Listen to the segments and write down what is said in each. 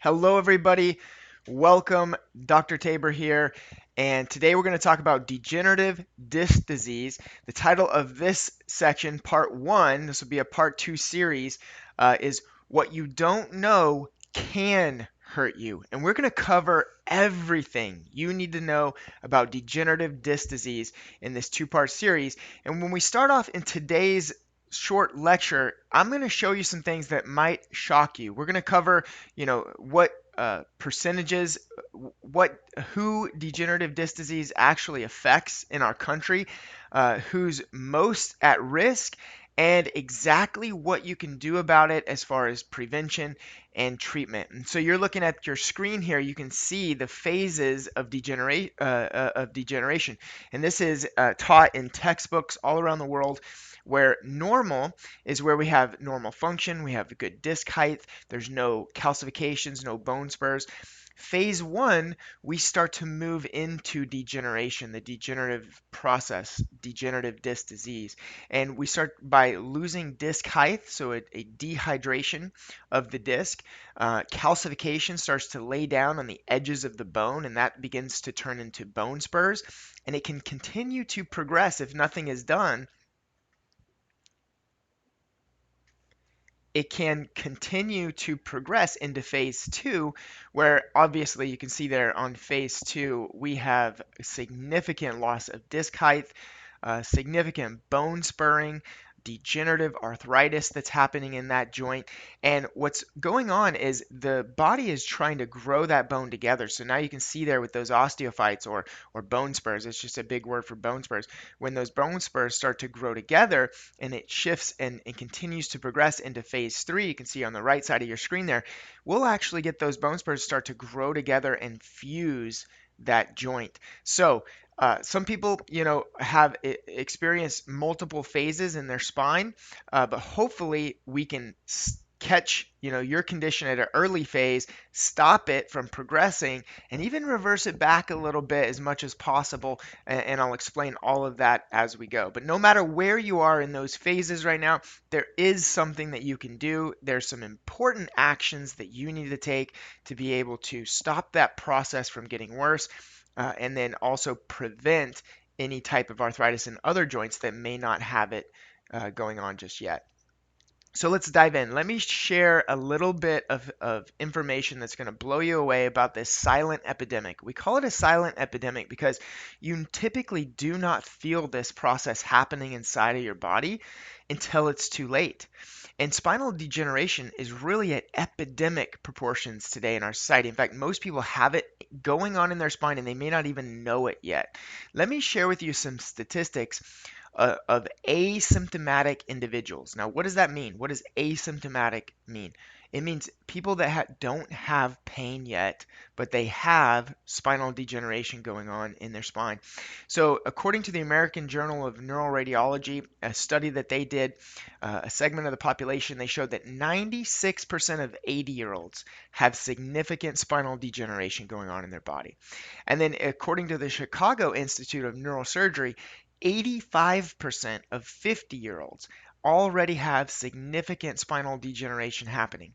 Hello, everybody. Welcome. Dr. Tabor here. And today we're going to talk about degenerative disc disease. The title of this section, part one, this will be a part two series, is What You Don't Know Can Hurt You. And we're going to cover everything you need to know about degenerative disc disease in this two-part series. And when we start off in today's short lecture, I'm going to show you some things that might shock you. We're going to cover what percentages, what who degenerative disc disease actually affects in our country, who's most at risk, and exactly what you can do about it as far as prevention and treatment. And so you're looking at your screen here. You can see the phases of degeneration, and this is taught in textbooks all around the world. Where normal is where we have normal function, we have good disc height, there's no calcifications, no bone spurs. Phase one, we start to move into degeneration, the degenerative process, degenerative disc disease. And we start by losing disc height, so a dehydration of the disc. Calcification starts to lay down on the edges of the bone, and that begins to turn into bone spurs. And it can continue to progress if nothing is done. It can continue to progress into phase two, where obviously you can see there on phase two, we have significant loss of disc height, significant bone spurring, degenerative arthritis that's happening in that joint. And what's going on is the body is trying to grow that bone together. So now you can see there with those osteophytes or bone spurs, it's just a big word for bone spurs. When those bone spurs start to grow together and it shifts and continues to progress into phase three, you can see on the right side of your screen there, we'll actually get those bone spurs start to grow together and fuse that joint. So some people, have experienced multiple phases in their spine, but hopefully we can catch, your condition at an early phase, stop it from progressing, and even reverse it back a little bit as much as possible. And I'll explain all of that as we go. But no matter where you are in those phases right now, there is something that you can do. There's some important actions that you need to take to be able to stop that process from getting worse and then also prevent any type of arthritis in other joints that may not have it going on just yet. So let's dive in. Let me share a little bit of information that's going to blow you away about this silent epidemic. We call it a silent epidemic because you typically do not feel this process happening inside of your body until it's too late. And spinal degeneration is really at epidemic proportions today in our society. In fact, most people have it going on in their spine and they may not even know it yet. Let me share with you some statistics of asymptomatic individuals. Now, what does that mean? What does asymptomatic mean? It means people that don't have pain yet, but they have spinal degeneration going on in their spine. So, according to the American Journal of Neuroradiology, a study that they did, a segment of the population, they showed that 96% of 80-year-olds have significant spinal degeneration going on in their body. And then, according to the Chicago Institute of Neurosurgery, 85% of 50-year-olds already have significant spinal degeneration happening.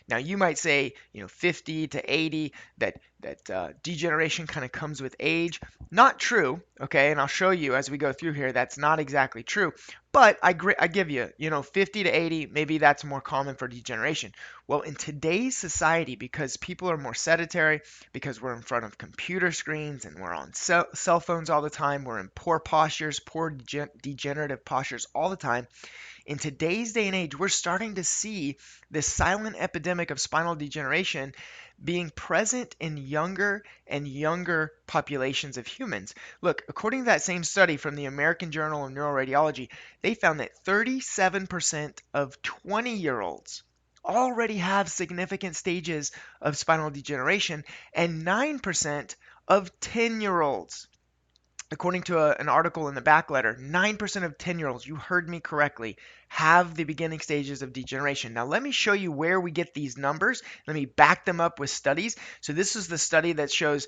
Now, you might say, 50 to 80, that degeneration kind of comes with age. Not true, okay? And I'll show you as we go through here, that's not exactly true. But I give you, 50 to 80, maybe that's more common for degeneration. Well, in today's society, because people are more sedentary, because we're in front of computer screens and we're on cell phones all the time, we're in poor postures, poor degenerative postures all the time. In today's day and age, we're starting to see this silent epidemic of spinal degeneration being present in younger and younger populations of humans. Look, according to that same study from the American Journal of Neuroradiology, they found that 37% of 20-year-olds already have significant stages of spinal degeneration, and 9% of 10-year-olds. According to an article in the back letter, 9% of 10-year-olds, you heard me correctly, have the beginning stages of degeneration. Now, let me show you where we get these numbers. Let me back them up with studies. So this is the study that shows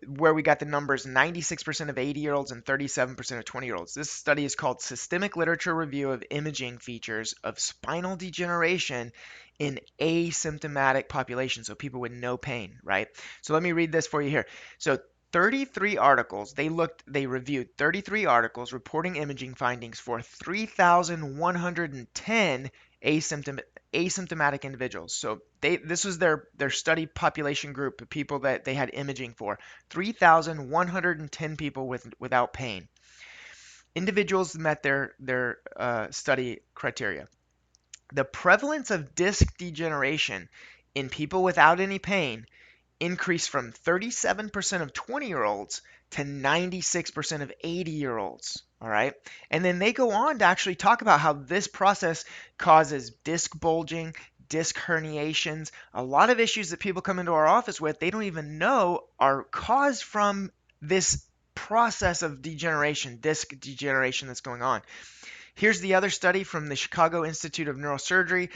where we got the numbers 96% of 80-year-olds and 37% of 20-year-olds. This study is called Systemic Literature Review of Imaging Features of Spinal Degeneration in asymptomatic population, so people with no pain, right? So let me read this for you here. So 33 articles, they reviewed 33 articles reporting imaging findings for 3,110 asymptomatic individuals. So this was their study population group of people that they had imaging for. 3,110 people without pain. Individuals met their study criteria. The prevalence of disc degeneration in people without any pain increased from 37% of 20-year-olds to 96% of 80-year-olds. All right. And then they go on to actually talk about how this process causes disc bulging, disc herniations, a lot of issues that people come into our office with, they don't even know are caused from this process of degeneration, disc degeneration that's going on. Here's the other study from the Chicago Institute of Neurosurgery.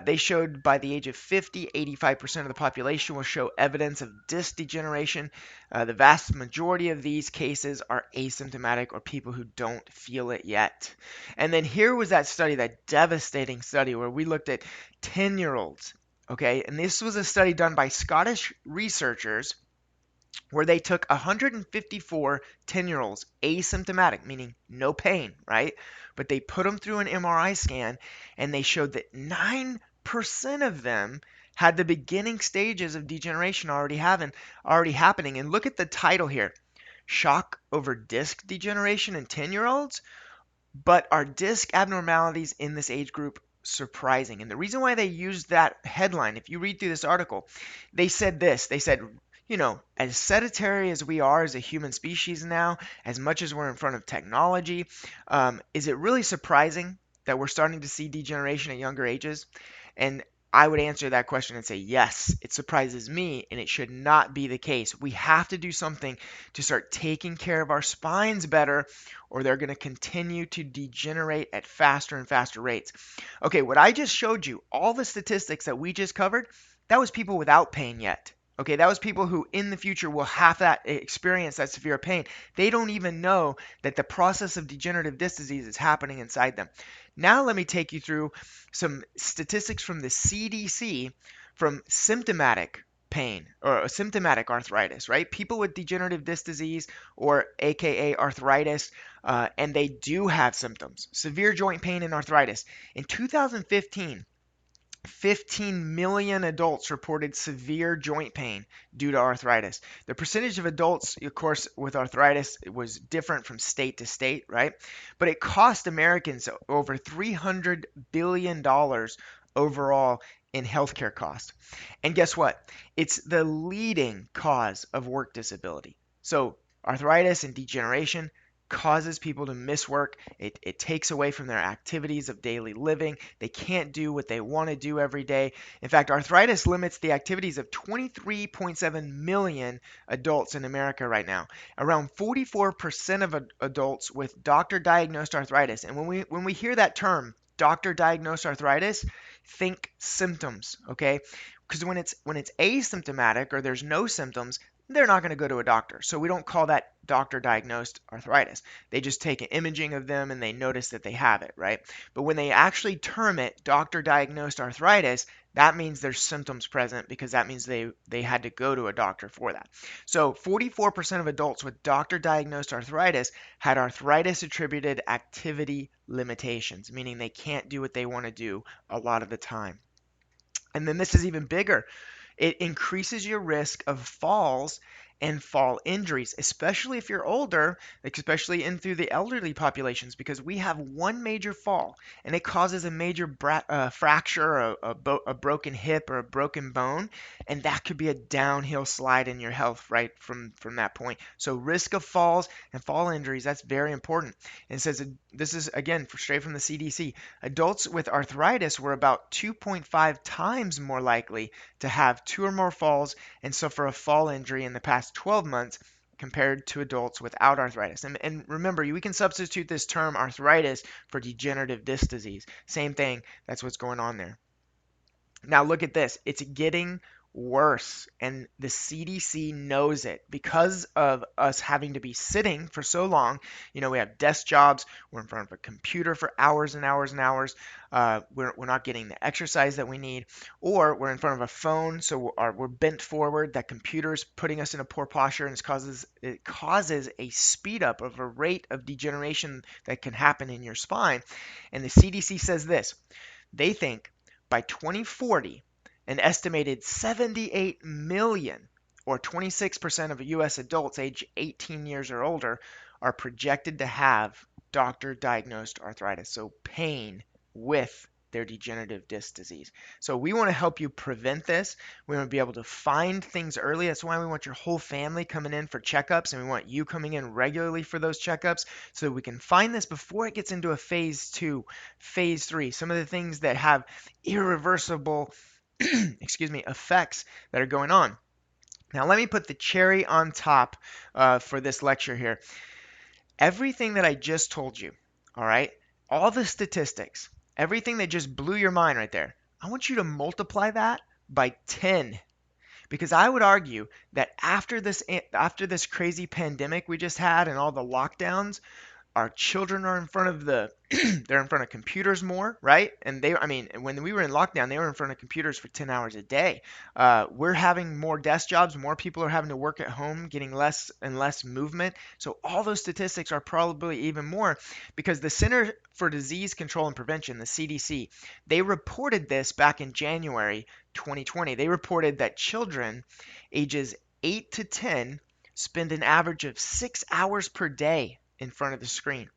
They showed by the age of 50, 85% of the population will show evidence of disc degeneration. The vast majority of these cases are asymptomatic or people who don't feel it yet. And then here was that study, that devastating study where we looked at 10-year-olds. Okay, and this was a study done by Scottish researchers where they took 154 10-year-olds, asymptomatic, meaning no pain, right? But they put them through an MRI scan and they showed that 9% of them had the beginning stages of degeneration already happening. And look at the title here. Shock over disc degeneration in 10-year-olds, but are disc abnormalities in this age group surprising? And the reason why they used that headline, if you read through this article, they said this. They said, as sedentary as we are as a human species now, as much as we're in front of technology, is it really surprising that we're starting to see degeneration at younger ages? And I would answer that question and say, yes, it surprises me, and it should not be the case. We have to do something to start taking care of our spines better, or they're going to continue to degenerate at faster and faster rates. Okay, what I just showed you, all the statistics that we just covered, that was people without pain yet. Okay, that was people who in the future will have that experience, that severe pain. They don't even know that the process of degenerative disc disease is happening inside them. Now let me take you through some statistics from the CDC from symptomatic pain or symptomatic arthritis, right? People with degenerative disc disease or AKA arthritis, and they do have symptoms. Severe joint pain and arthritis. In 2015, 15 million adults reported severe joint pain due to arthritis. The percentage of adults, of course, with arthritis was different from state to state, right? But it cost Americans over $300 billion overall in healthcare costs. And guess what? It's the leading cause of work disability. So arthritis and degeneration causes people to miss work. It takes away from their activities of daily living. They can't do what they want to do every day. In fact, arthritis limits the activities of 23.7 million adults in America right now. Around 44% of adults with doctor-diagnosed arthritis. And when we hear that term, doctor-diagnosed arthritis, think symptoms, okay? Because when it's asymptomatic or there's no symptoms, they're not going to go to a doctor. So we don't call that doctor diagnosed arthritis. They just take an imaging of them and they notice that they have it, right? But when they actually term it doctor diagnosed arthritis, that means there's symptoms present because that means they had to go to a doctor for that. So 44% of adults with doctor diagnosed arthritis had arthritis attributed activity limitations, meaning they can't do what they want to do a lot of the time. And then this is even bigger. It increases your risk of falls and fall injuries, especially if you're older, especially in through the elderly populations, because we have one major fall and it causes a major fracture, a broken hip or a broken bone, and that could be a downhill slide in your health right from that point. So risk of falls and fall injuries, that's very important. And it says this is again straight from the CDC. Adults with arthritis were about 2.5 times more likely to have 2 or more falls and suffer a fall injury in the past 12 months compared to adults without arthritis. And remember, we can substitute this term arthritis for degenerative disc disease. Same thing, that's what's going on there. Now look at this. It's getting worse. And the CDC knows it because of us having to be sitting for so long. We have desk jobs, we're in front of a computer for hours and hours and hours. We're not getting the exercise that we need, or we're in front of a phone, so we're bent forward. That computer's putting us in a poor posture, and it causes a speed up of a rate of degeneration that can happen in your spine. And the CDC says this: they think by 2040, an estimated 78 million, or 26% of US adults age 18 years or older, are projected to have doctor diagnosed arthritis, so pain with their degenerative disc disease. So we want to help you prevent this. We want to be able to find things early. That's why we want your whole family coming in for checkups, and we want you coming in regularly for those checkups so that we can find this before it gets into a phase 2, phase 3. Some of the things that have irreversible excuse me, effects that are going on. Now, let me put the cherry on top for this lecture here. Everything that I just told you, all right, all the statistics, everything that just blew your mind right there, I want you to multiply that by 10. Because I would argue that after this crazy pandemic we just had and all the lockdowns, our children are in front of they're in front of computers more, right? And when we were in lockdown, they were in front of computers for 10 hours a day. We're having more desk jobs, more people are having to work at home, getting less and less movement. So all those statistics are probably even more, because the Center for Disease Control and Prevention, the CDC, they reported this back in January 2020. They reported that children ages 8 to 10 spend an average of 6 hours per day in front of the screen.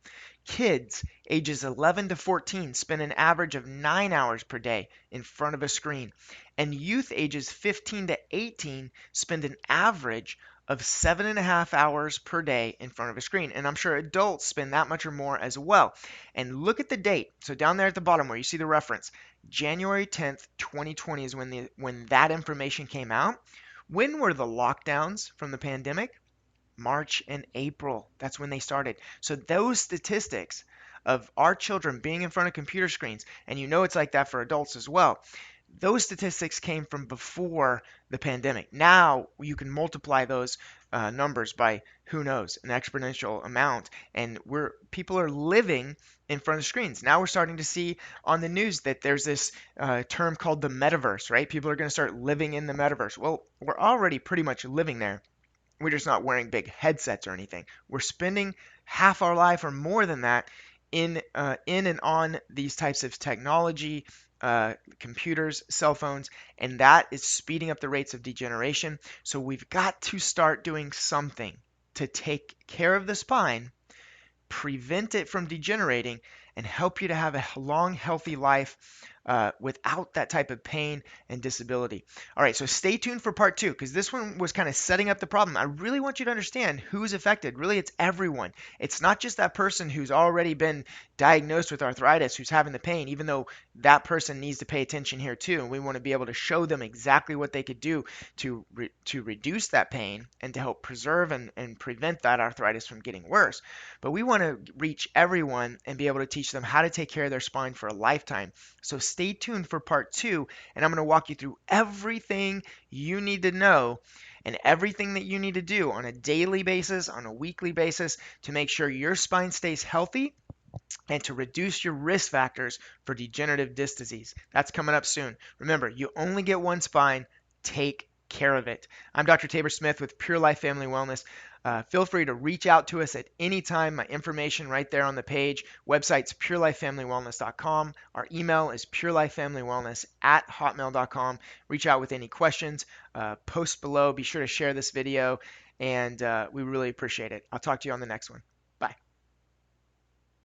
Kids ages 11 to 14 spend an average of 9 hours per day in front of a screen. And youth ages 15 to 18 spend an average of 7.5 hours per day in front of a screen. And I'm sure adults spend that much or more as well. And look at the date. So down there at the bottom where you see the reference, January 10th, 2020 is when that information came out. When were the lockdowns from the pandemic? March and April. That's when they started. So those statistics of our children being in front of computer screens, and it's like that for adults as well, those statistics came from before the pandemic. Now you can multiply those numbers by, who knows, an exponential amount, and people are living in front of screens. Now we're starting to see on the news that there's this term called the metaverse, right? People are going to start living in the metaverse. Well, we're already pretty much living there. We're just not wearing big headsets or anything. We're spending half our life or more than that in and on these types of technology, computers, cell phones, and that is speeding up the rates of degeneration. So we've got to start doing something to take care of the spine, prevent it from degenerating, and help you to have a long, healthy life without that type of pain and disability. All right, so stay tuned for part 2, because this one was kind of setting up the problem. I really want you to understand who's affected. Really, it's everyone. It's not just that person who's already been diagnosed with arthritis who's having the pain, even though that person needs to pay attention here too. And we want to be able to show them exactly what they could do to reduce that pain and to help preserve and prevent that arthritis from getting worse. But we want to reach everyone and be able to teach them how to take care of their spine for a lifetime. So stay tuned for part 2, and I'm going to walk you through everything you need to know and everything that you need to do on a daily basis, on a weekly basis, to make sure your spine stays healthy and to reduce your risk factors for degenerative disc disease. That's coming up soon. Remember, you only get one spine. Take care of it. I'm Dr. Tabor Smith with Pure Life Family Wellness. Feel free to reach out to us at any time. My information right there on the page. Website's purelifefamilywellness.com. Our email is purelifefamilywellness@hotmail.com. Reach out with any questions. Post below. Be sure to share this video, and we really appreciate it. I'll talk to you on the next one.